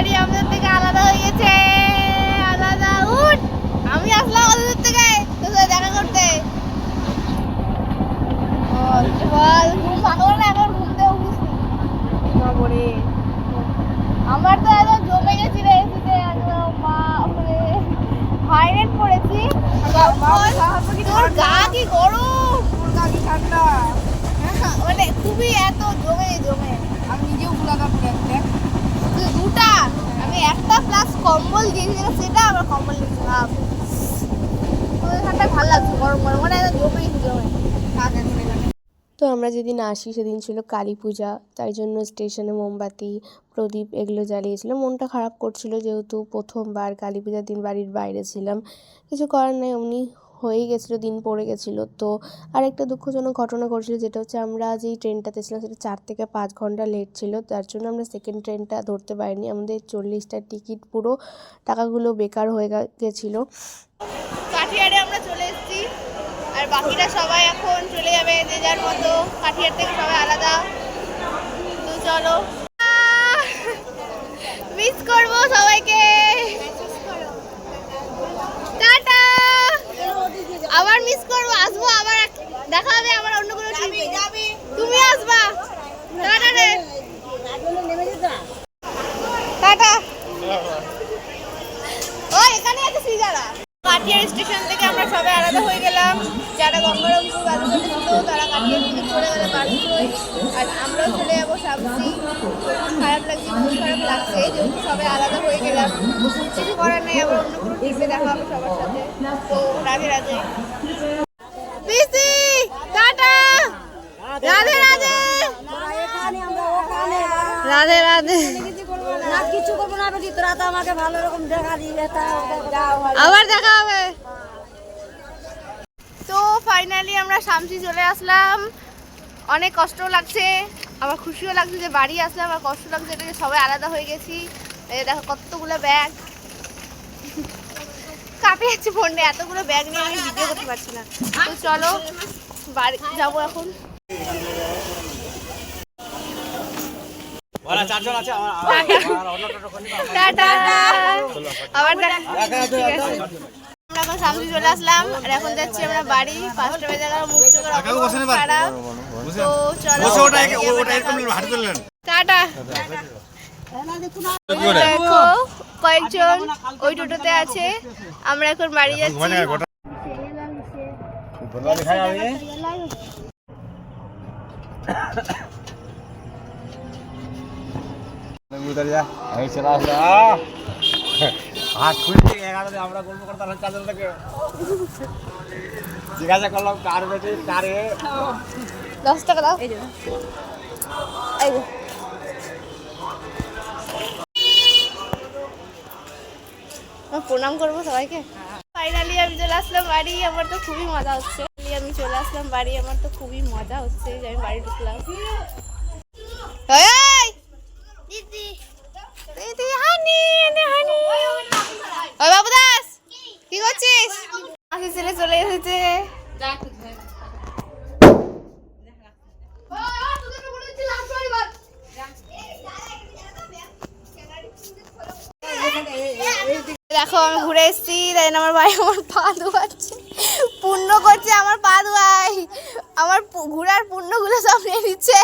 গাড়ি আমাদের থেকে আলাদা হয়ে গেছে। আলাদা উঠ, আমি আসলাম ওদের থেকে তোদের দেখা করতে। বল ঘুম ভাঙলো না? এখন ঘুম দিয়ে উঠিস বাবরে। আমার তো একদম জমে গেছি রে এসিতে, একদম বাপরে ভাইরেট পড়েছি। তোর গা কি গরম, তোর গা কি ঠান্ডা, মানে খুবই এত জমে জমে। আমি নিজেও গুলাগা পড়ে আছি দুটা। আমি একটা প্লাস কম্বল দিয়েছি, সেটা আমরা কম্বল নিয়েছিলাম। তোদের ঠান্ডা ভালো লাগছে, গরম গরম মানে জমে জমে। তো আমরা যেদিন আসি সেদিন ছিল কালী পূজা, তাই জন্য স্টেশনে মোমবাতি প্রদীপ এগুলো জ্বালিয়েছিলাম। মনটা খারাপ করছিল যেহেতু প্রথমবার কালী পূজার দিন বাড়ির বাইরে ছিলাম। কিছু করার নেই, এমনি হয়েই গেছিলো, দিন পড়ে গেছিলো। তো আরেকটা দুঃখজনক ঘটনা ঘটছিল, যেটা হচ্ছে আমরা যেই ট্রেনটাতে ছিলাম সেটা 4 থেকে 5 ঘন্টা লেট ছিল। তার জন্য আমরা সেকেন্ড ট্রেনটা ধরতে পারিনি। আমাদের 40টা টিকিট পুরো টাকাগুলো বেকার হয়ে গেছিলো। কাঠিয়ারে আমরা চলে এসেছি, আর বাকিরা সবাই এখন চলে যাবে যে যার মতো। কাঠিয়ার থেকে সবাই আলাদা। তো চলো, মিস করবো সবাইকে। টাটা, আবার মিস করবো, আসবো আবার, দেখা হবে আবার অন্য কোনো ট্রিপে। তুমি আসবা? টাটা রে, টাটা। ও এখানে আছে সিজারা। কাঠিয়ার স্টেশন থেকে আমরা সবাই আলাদা হয়ে গেলাম। যারা গঙ্গারামপুর বালুঘাটে ছিল তারা কাঠিয়ার দিকে চলে গেলে বারুইপুর, আর আমরাও চলে যাবো শামসি। খারাপ লাগছে, খুব খারাপ লাগছে যেহেতু সবাই আলাদা হয়ে গেলাম। কিছু করার নেই, আবার অন্য কোনো ট্রিপে দেখা হবে সবার সাথে। তো রাধে রাধে পিসি, টাটা, রাধে রাধে, রাধে রাধে। কিছু করবো না বেটি, তোরা তো আমাকে ভালো রকম দেখা দিলে, আবার দেখা হবে। তো ফাইনালি আমরা শামসি চলে আসলাম। অনেক কষ্টও লাগছে, আবার খুশিও লাগছে যে বাড়ি আসলাম, আর কষ্ট লাগছে এটা যে সবাই আলাদা হয়ে গেছি। এই দেখো কতগুলো ব্যাগ, কাঁপে যাচ্ছে ফোনে, এতগুলো ব্যাগ নিয়ে আমি ভিডিও করতে পারছি না। তো চলো বাড়ি যাবো এখন। আবার আমরা এখন শামসি চলে আসলাম, আর এখন যাচ্ছি আমরা বাড়ি। 5টা বেজে গেল, মুখ চোখের অবস্থা খারাপ। তো চলো টাটা। দেখো কয়েকজন ওই টোটোতে আছে, আমরা এখন বাড়ি যাচ্ছি। আমরা গল্প করতাম চারজন থেকে, জিজ্ঞাসা করলাম কার বেটে কারে। 10 টাকা দাও। এই যে প্রণাম করবো সবাইকে। ফাইনালি আমি চলে আসলাম বাড়ি, আমার তো খুবই মজা হচ্ছে। আমি চলে আসলাম বাড়ি, আমার তো খুবই মজা হচ্ছে যে আমি বাড়ি ঢুকলাম। দিদি দিদি হানি হানি, ওই বাবু দাস কি করছিস? মাসি ছেলে চলে এসেছে। দেখো আমি ঘুরে এসেছি, তাই না আমার ভাই আমার পা ধোয়াচ্ছে, পুণ্য করছে আমার পা ধোয়াই, আমার ঘুরার পুণ্যগুলো সব নিয়ে নিচ্ছে।